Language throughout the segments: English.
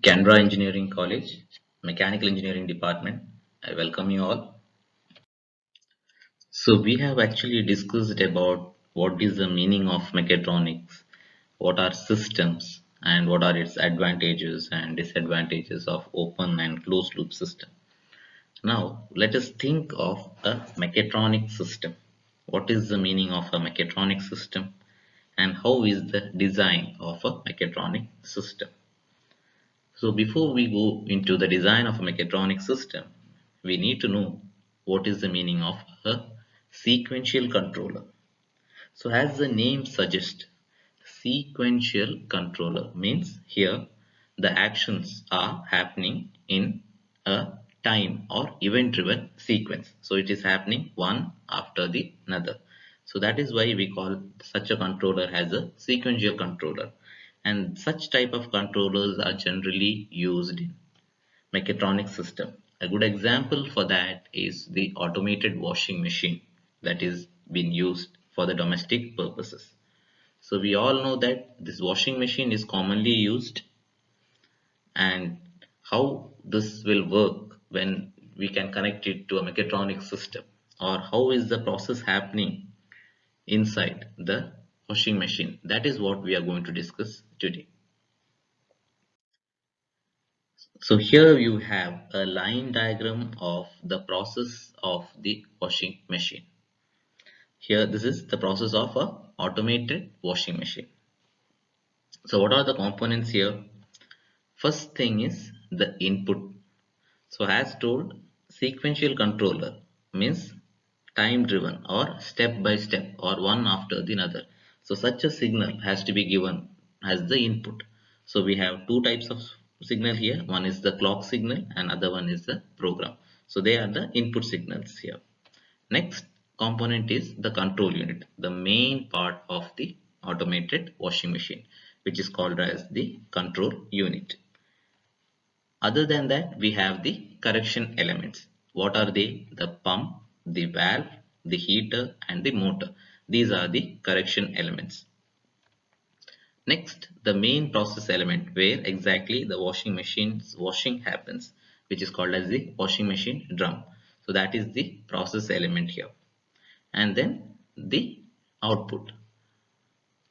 Canberra Engineering College, Mechanical Engineering Department. I welcome you all. So we have actually discussed about what is the meaning of mechatronics, what are systems, and what are its advantages and disadvantages of open and closed loop system. Now let us think of a mechatronic system. What is the meaning of a mechatronic system and how is the design of a mechatronic system? So before we go into the design of a mechatronic system, we need to know what is the meaning of a sequential controller. So as the name suggests, sequential controller means here the actions are happening in a time or event driven sequence. So it is happening one after the another. So that is why we call such a controller as a sequential controller, and such type of controllers are generally used in mechatronic system. A good example for that is the automated washing machine that is being used for the domestic purposes. So we all know that this washing machine is commonly used, and how this will work when we can connect it to a mechatronic system, or how is the process happening inside the washing machine. That is what we are going to discuss today. So here you have a line diagram of the process of the washing machine. Here this is the process of a automated washing machine. So what are the components here? First thing is the input. So as told, sequential controller means time driven or step by step or one after the other. So such a signal has to be given as the input. So we have two types of signal here. One is the clock signal and other one is the program. So they are the input signals here. Next component is the control unit, the main part of the automated washing machine, which is called as the control unit. Other than that, we have the correction elements. What are they? The pump, the valve, the heater, and the motor. These are the correction elements. Next, the main process element where exactly the washing machine's washing happens, which is called as the washing machine drum. So that is the process element here. And then the output.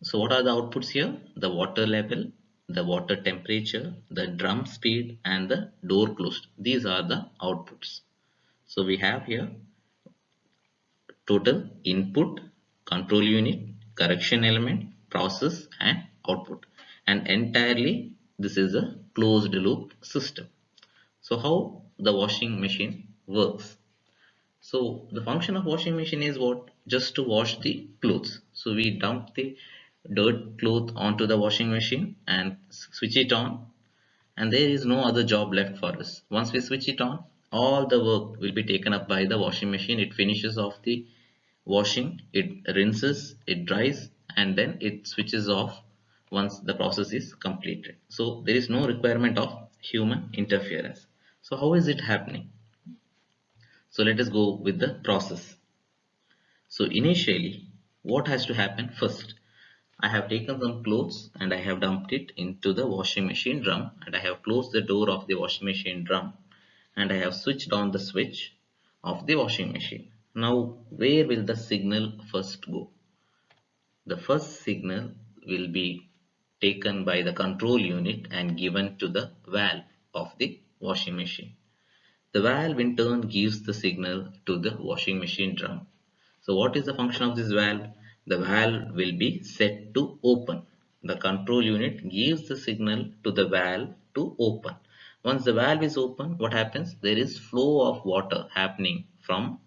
So what are the outputs here? The water level, the water temperature, the drum speed, and the door closed. These are the outputs. So we have here total input, control unit, correction element, process, and output. And entirely this is a closed loop system. So how the washing machine works? So the function of washing machine is what? Just to wash the clothes. So we dump the dirt cloth onto the washing machine and switch it on, and there is no other job left for us. Once we switch it on, all the work will be taken up by the washing machine. It finishes off the washing, it rinses, it dries, and then it switches off once the process is completed. So there is no requirement of human interference. So how is it happening? So let us go with the process. So initially, what has to happen first? I have taken some clothes and I have dumped it into the washing machine drum, and I have closed the door of the washing machine drum, and I have switched on the switch of the washing machine. Now where will the signal first go? The first signal will be taken by the control unit and given to the valve of the washing machine. The valve in turn gives the signal to the washing machine drum. So what is the function of this valve? The valve will be set to open. The control unit gives the signal to the valve to open. Once the valve is open, what happens? There is flow of water happening from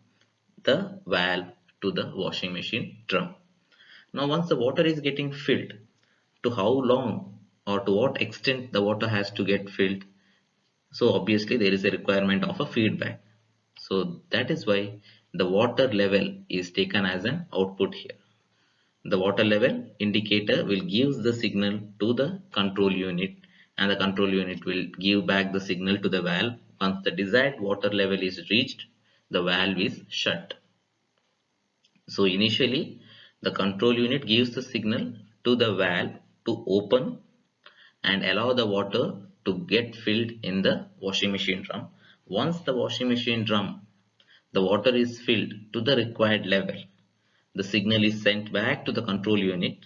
the valve to the washing machine drum. Now once the water is getting filled, to how long or to what extent the water has to get filled? So obviously there is a requirement of a feedback. So that is why the water level is taken as an output here. The water level indicator will give the signal to the control unit, and the control unit will give back the signal to the valve. Once the desired water level is reached, the valve is shut. So initially the control unit gives the signal to the valve to open and allow the water to get filled in the washing machine drum. Once the washing machine drum, the water is filled to the required level, the signal is sent back to the control unit,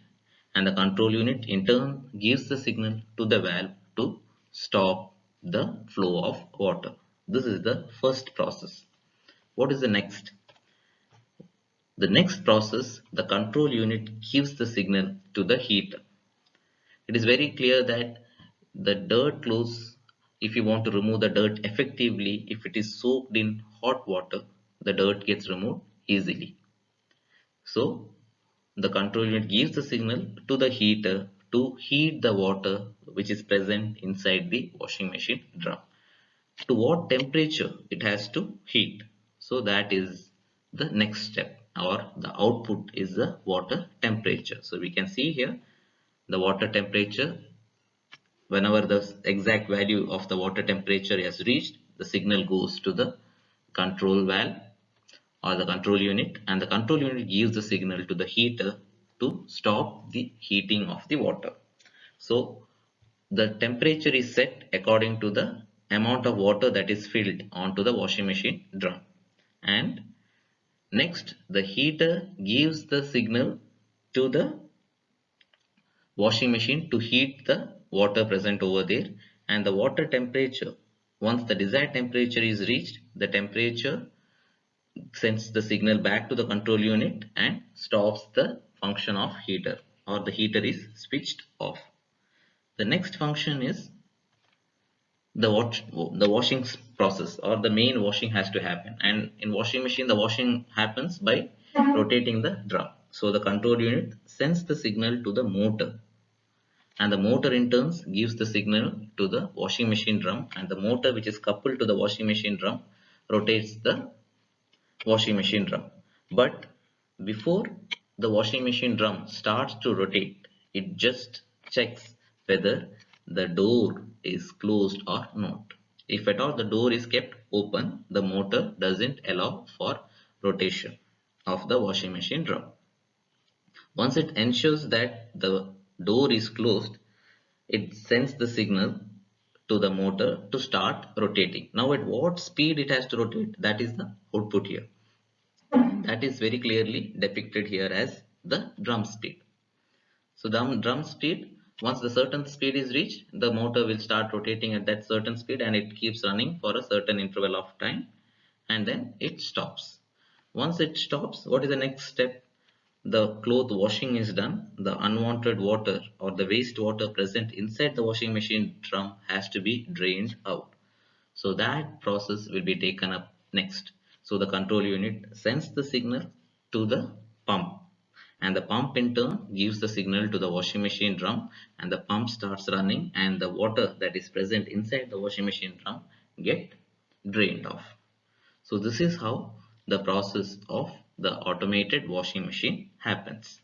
and the control unit in turn gives the signal to the valve to stop the flow of water. This is the first process. What is the next? The next process, the control unit gives the signal to the heater. It is very clear that the dirt clothes, if you want to remove the dirt effectively, if it is soaked in hot water, the dirt gets removed easily. So the control unit gives the signal to the heater to heat the water which is present inside the washing machine drum. To what temperature it has to heat. So that is the next step, or the output is the water temperature. So we can see here the water temperature. Whenever the exact value of the water temperature is reached, the signal goes to the control valve or the control unit, and the control unit gives the signal to the heater to stop the heating of the water. So the temperature is set according to the amount of water that is filled onto the washing machine drum. And next, the heater gives the signal to the washing machine to heat the water present over there, and the water temperature, once the desired temperature is reached, the temperature sends the signal back to the control unit and stops the function of heater, or the heater is switched off. The next function is the washing process, or the main washing has to happen, and in washing machine the washing happens by rotating the drum. So the control unit sends the signal to the motor, and the motor in turn gives the signal to the washing machine drum, and the motor which is coupled to the washing machine drum rotates the washing machine drum. But before the washing machine drum starts to rotate, it just checks whether the door is closed or not. If at all the door is kept open, the motor doesn't allow for rotation of the washing machine drum. Once it ensures that the door is closed, it sends the signal to the motor to start rotating. Now at what speed it has to rotate, that is the output here. That is very clearly depicted here as the drum speed. So the drum speed, once the certain speed is reached, the motor will start rotating at that certain speed, and it keeps running for a certain interval of time, and then it stops. Once it stops, what is the next step? The cloth washing is done. The unwanted water or the waste water present inside the washing machine drum has to be drained out. So that process will be taken up next. So the control unit sends the signal to the pump, and the pump in turn gives the signal to the washing machine drum, and the pump starts running, and the water that is present inside the washing machine drum get drained off. So this is how the process of the automated washing machine happens.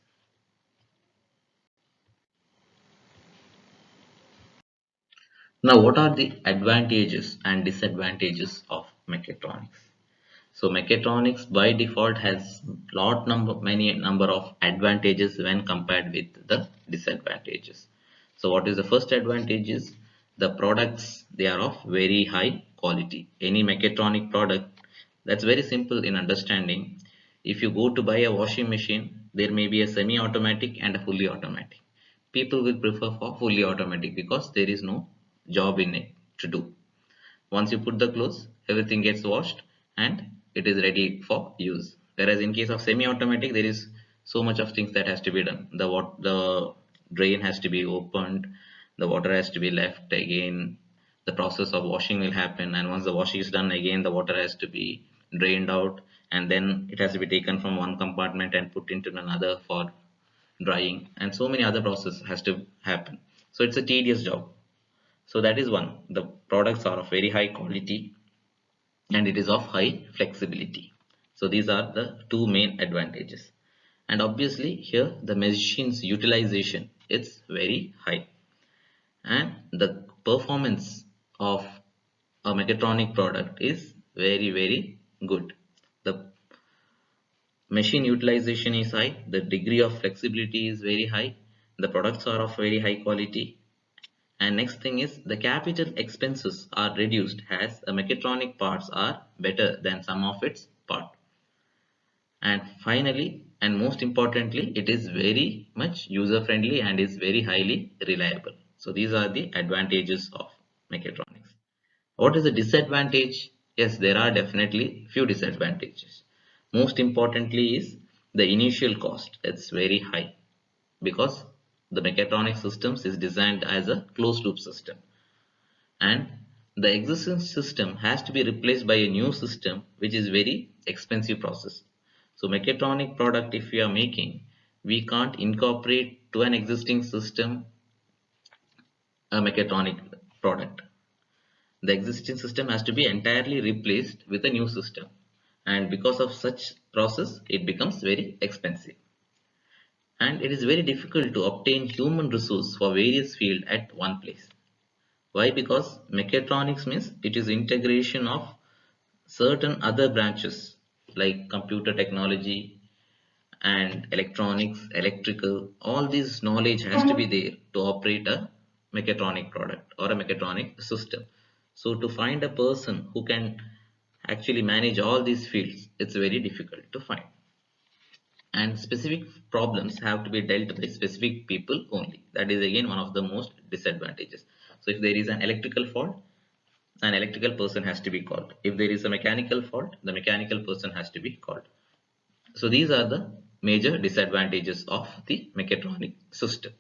Now what are the advantages and disadvantages of mechatronics? So mechatronics by default has many number of advantages when compared with the disadvantages. So what is the first advantage is the products, they are of very high quality. Any mechatronic product, that's very simple in understanding. If you go to buy a washing machine, there may be a semi-automatic and a fully automatic. People will prefer for fully automatic because there is no job in it to do. Once you put the clothes, everything gets washed and it is ready for use. Whereas in case of semi-automatic, there is so much of things that has to be done. The drain has to be opened, the water has to be left again. The process of washing will happen, and once the washing is done again, the water has to be drained out, and then it has to be taken from one compartment and put into another for drying, and so many other process has to happen. So it's a tedious job. So that is one. The products are of very high quality and it is of high flexibility. So these are the two main advantages. And obviously here the machine's utilization is very high, and the performance of a mechatronic product is very good. The machine utilization is high, the degree of flexibility is very high, the products are of very high quality. And next thing is the capital expenses are reduced as the mechatronic parts are better than some of its part. And finally, and most importantly, it is very much user friendly and is very highly reliable. So these are the advantages of mechatronics. What is the disadvantage? Yes, there are definitely few disadvantages. Most importantly is the initial cost. It's very high because the mechatronic systems is designed as a closed loop system, and the existing system has to be replaced by a new system, which is very expensive process. So mechatronic product, if we are making, we can't incorporate to an existing system a mechatronic product. The existing system has to be entirely replaced with a new system, and because of such process it becomes very expensive, and it is very difficult to obtain human resource for various field at one place. Why? Because mechatronics means it is integration of certain other branches like computer technology and electronics, electrical. All this knowledge has to be there to operate a mechatronic product or a mechatronic system. So to find a person who can actually manage all these fields, it's very difficult to find. And specific problems have to be dealt by specific people only. That is again one of the most disadvantages. So if there is an electrical fault, an electrical person has to be called. If there is a mechanical fault, the mechanical person has to be called. So these are the major disadvantages of the mechatronic system.